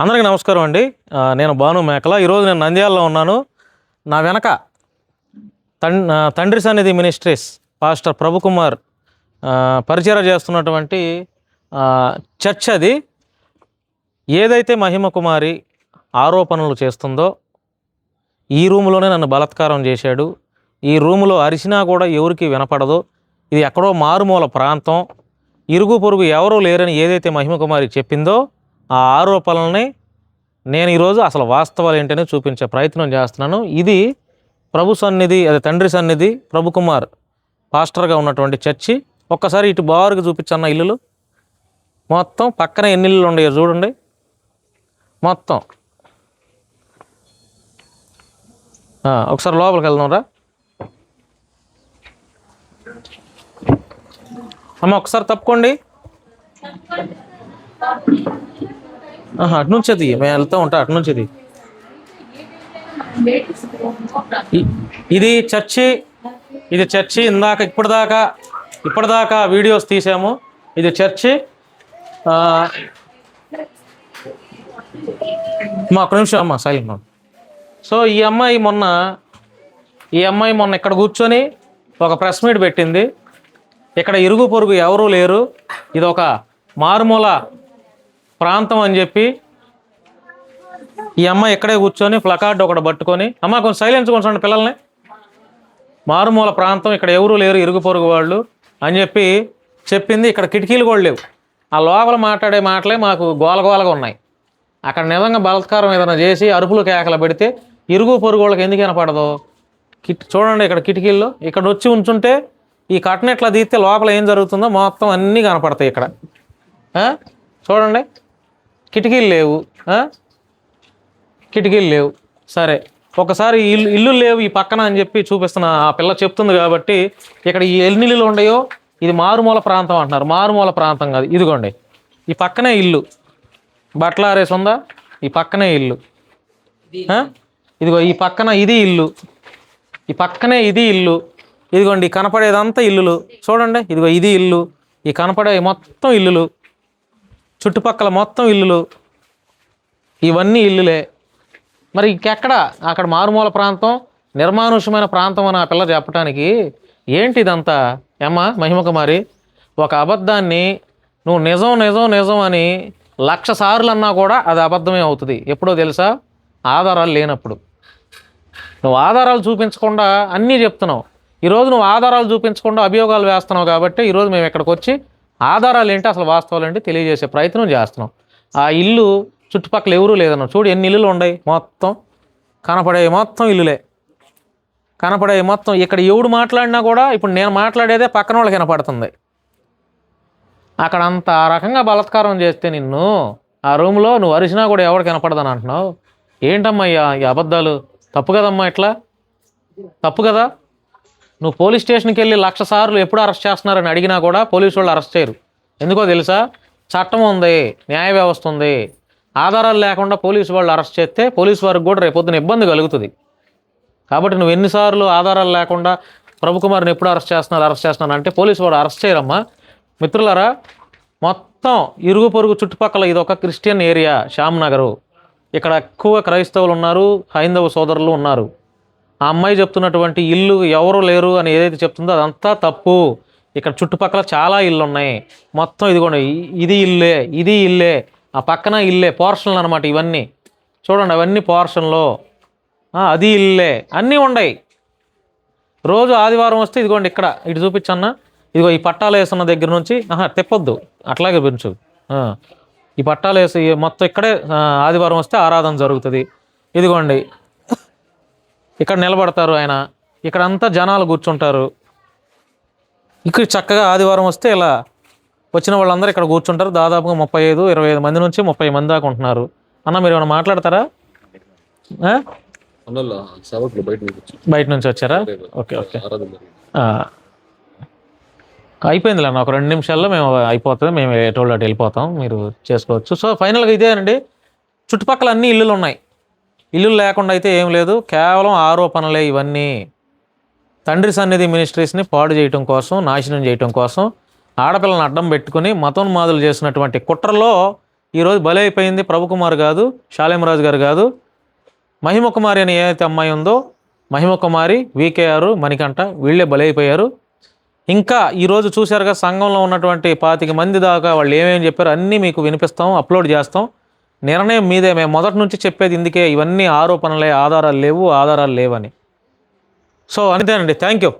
అందరికీ నమస్కారం అండి. నేను భాను మేకల. ఈరోజు నేను నంద్యాలలో ఉన్నాను. నా వెనక తండ్రి సన్నిధి మినిస్ట్రీస్ పాస్టర్ ప్రభుకుమార్ పరిచయం చేస్తున్నటువంటి చర్చ్ అది. ఏదైతే మహిమ కుమారి ఆరోపణలు చేస్తుందో, ఈ రూములోనే నన్ను బలాత్కారం చేశాడు, ఈ రూములో అరిచినా కూడా ఎవరికి వినపడదు, ఇది ఎక్కడో మారుమూల ప్రాంతం, ఇరుగు పొరుగు ఎవరూ లేరని ఏదైతే మహిమ కుమారి చెప్పిందో ఆ ఆరోపణల్ని నేను ఈరోజు అసలు వాస్తవాలు ఏంటనే చూపించే ప్రయత్నం చేస్తున్నాను. ఇది ప్రభు సన్నిధి, అది తండ్రి సన్నిధి ప్రభుకుమార్ పాస్టర్గా ఉన్నటువంటి చర్చి. ఒక్కసారి ఇటు బారుగా చూపించన్న ఇల్లులు మొత్తం పక్కన ఎన్ని ఇల్లులు ఉన్నాయో చూడండి. మొత్తం ఒకసారి లోపలికి వెళ్దాం రా అమ్మ, ఒకసారి తప్పుకోండి. అటు నుంచి అది మేము వెళ్తూ ఉంటా, అటు నుంచి ఇది చర్చి. ఇది చర్చి. ఇప్పటిదాకా వీడియోస్ తీసాము. ఇది చర్చి. మా ఒక్క నిమిషం అమ్మ, సైలెంట్. సో ఈ అమ్మాయి మొన్న ఇక్కడ కూర్చొని ఒక ప్రెస్ మీట్ పెట్టింది. ఇక్కడ ఇరుగు పొరుగు ఎవరూ లేరు, ఇది ఒక మారుమూల ప్రాంతం అని చెప్పి ఈ అమ్మాయి ఇక్కడే కూర్చొని ప్లకార్డు ఒకటి పట్టుకొని, అమ్మ కొంచెం సైలెన్స్ కొంచెం పిల్లల్ని, మారుమూల ప్రాంతం, ఇక్కడ ఎవరూ లేరు ఇరుగు పొరుగు వాళ్ళు అని చెప్పి చెప్పింది. ఇక్కడ కిటికీలు కూడా లేవు. ఆ లోపల మాట్లాడే మాటలే మాకు గోలగోలగా ఉన్నాయి. అక్కడ నిజంగా బలాత్కారం ఏదైనా చేసి అరుపులు కేకలు పెడితే ఇరుగు పొరుగు వాళ్ళకి ఎందుకు వినపడదు? చూడండి, ఇక్కడ కిటికీల్లో ఇక్కడ వచ్చి ఉంచుంటే ఈ కట్టను ఎట్లా తీస్తే లోపల ఏం జరుగుతుందో మొత్తం అన్నీ కనపడతాయి. ఇక్కడ చూడండి, కిటికీలు లేవు. సరే, ఒకసారి ఇల్లు లేవు ఈ పక్కన అని చెప్పి చూపిస్తున్న ఆ పిల్ల చెప్తుంది కాబట్టి ఇక్కడ ఈ ఎన్ని ఇల్లులు ఉన్నాయో ఇది మారుమూల ప్రాంతం అంటున్నారు. మారుమూల ప్రాంతం కాదు. ఇదిగోండి, ఈ పక్కనే ఇల్లు, బట్టలు ఆరేసి ఉందా, ఈ పక్కనే ఇల్లు. ఇదిగో ఈ పక్కన ఇది ఇల్లు, ఈ పక్కనే ఇది ఇల్లు. ఇదిగోండి కనపడేదంతా ఇల్లులు. చూడండి, ఇదిగో ఇది ఇల్లు, ఈ కనపడే మొత్తం ఇల్లులు, చుట్టుపక్కల మొత్తం ఇల్లులు, ఇవన్నీ ఇల్లులే. మరి ఇంకెక్కడ అక్కడ మారుమూల ప్రాంతం, నిర్మానుష్యమైన ప్రాంతం అని ఆ పిల్ల చెప్పడానికి ఏంటి ఇదంతా? ఏమ్మా మహిమ కుమారి, ఒక అబద్ధాన్ని నువ్వు నిజం నిజం నిజం అని 1,00,000 సార్లు అన్నా కూడా అది అబద్ధమే అవుతుంది. ఎప్పుడో తెలుసా? ఆధారాలు లేనప్పుడు. నువ్వు ఆధారాలు చూపించకుండా అన్నీ చెప్తున్నావు. ఈరోజు నువ్వు ఆధారాలు చూపించకుండా అభియోగాలు వేస్తున్నావు కాబట్టి ఈరోజు మేము ఇక్కడికి వచ్చి ఆధారాలు ఏంటి, అసలు వాస్తవాలు ఏంటి తెలియజేసే ప్రయత్నం చేస్తున్నాం. ఆ ఇల్లు చుట్టుపక్కల ఎవరూ లేదన్నావు. చూడు ఎన్ని ఇల్లులు ఉన్నాయి, మొత్తం కనపడే మొత్తం ఇల్లులే, కనపడే మొత్తం. ఇక్కడ ఎవడు మాట్లాడినా కూడా ఇప్పుడు నేను మాట్లాడేదే పక్కన వాళ్ళకి వినపడుతుంది. అక్కడ అంత ఆ రకంగా బలాత్కారం చేస్తే నిన్ను ఆ రూమ్లో నువ్వు అరిచినా కూడా ఎవరికి వినపడదని అంటున్నావు. ఏంటమ్మా ఈ అబద్ధాలు? తప్పు కదమ్మా, ఇట్లా తప్పు కదా. నువ్వు పోలీస్ స్టేషన్కి వెళ్ళి 1,00,000 సార్లు ఎప్పుడు అరెస్ట్ చేస్తున్నారని అడిగినా కూడా పోలీసు వాళ్ళు అరెస్ట్ చేయరు. ఎందుకో తెలుసా? చట్టం ఉంది, న్యాయ వ్యవస్థ ఉంది. ఆధారాలు లేకుండా పోలీసు వాళ్ళు అరెస్ట్ చేస్తే పోలీసు వారికి కూడా రేపొద్దున ఇబ్బంది కలుగుతుంది. కాబట్టి నువ్వు ఎన్నిసార్లు ఆధారాలు లేకుండా ప్రభుకుమార్ని ఎప్పుడు అరెస్ట్ చేస్తున్నారు అంటే పోలీసు వాడు అరెస్ట్ చేయరమ్మా. మిత్రులారా, మొత్తం ఇరుగు పొరుగు చుట్టుపక్కల ఇది ఒక క్రిస్టియన్ ఏరియా, శ్యామ్ నగరు. ఇక్కడ ఎక్కువ క్రైస్తవులు ఉన్నారు, హైందవ సోదరులు ఉన్నారు. ఆ అమ్మాయి చెప్తున్నటువంటి ఇల్లు ఎవరు లేరు అని ఏదైతే చెప్తుందో అదంతా తప్పు. ఇక్కడ చుట్టుపక్కల చాలా ఇల్లు ఉన్నాయి. మొత్తం ఇదిగోండి, ఇది ఇల్లే, ఆ పక్కన ఇల్లే, పోర్షన్లు అనమాట ఇవన్నీ. చూడండి, అవన్నీ పోర్షన్లో, అది ఇల్లే, అన్నీ ఉన్నాయి. రోజు ఆదివారం వస్తే ఇదిగోండి ఇక్కడ ఇటు చూపించన్న, ఇదిగో ఈ పట్టాలు వేసున్న దగ్గర నుంచి తెప్పొద్దు, అట్లాగే పెంచు. ఈ పట్టాలు వేసి మొత్తం ఇక్కడే ఆదివారం వస్తే ఆరాధన జరుగుతుంది. ఇదిగోండి ఇక్కడ నిలబడతారు ఆయన, ఇక్కడంతా జనాలు కూర్చుంటారు. ఇక్కడ చక్కగా ఆదివారం వస్తే ఇలా వచ్చిన వాళ్ళందరూ ఇక్కడ కూర్చుంటారు. దాదాపుగా 25 మంది నుంచి 30 మంది దాకా ఉంటున్నారు. అన్న మీరు ఏమైనా మాట్లాడతారా? బయట నుంచి వచ్చారా? ఓకే. అయిపోయిందిలే అన్న, ఒక 2 నిమిషాల్లో మేము అయిపోతుంది, మేము ఎటోళ్ళు అటు వెళ్ళిపోతాం, మీరు చేసుకోవచ్చు. సో ఫైనల్గా ఇదేనండి, చుట్టుపక్కల అన్ని ఇల్లులు ఉన్నాయి. ఇల్లు లేకుండా అయితే ఏం లేదు, కేవలం ఆరోపణలే ఇవన్నీ. తండ్రి సన్నిధి మినిస్ట్రీస్ని పాడు చేయటం కోసం, నాశనం చేయటం కోసం ఆడపిల్లని అడ్డం పెట్టుకుని మతోన్మాదులు చేసినటువంటి కుట్రలో ఈరోజు బలి అయిపోయింది ప్రభుకుమార్ కాదు, శాలేమరాజు గారు కాదు, మహిమకుమారి అని ఏదైతే అమ్మాయి ఉందో మహిమకుమారి, వీకేఆర్, మణికంఠ వీళ్ళే బలి అయిపోయారు. ఇంకా ఈరోజు చూశారుగా సంఘంలో ఉన్నటువంటి 25 మంది దాకా వాళ్ళు ఏమేమి చెప్పారో అన్నీ మీకు వినిపిస్తాం, అప్లోడ్ చేస్తాం. నిర్ణయం మీదే. మేము మొదటి నుంచి చెప్పేది ఇందుకే, ఇవన్నీ ఆరోపణలే, ఆధారాలు లేవని. సో అంతేనండి. Thank you.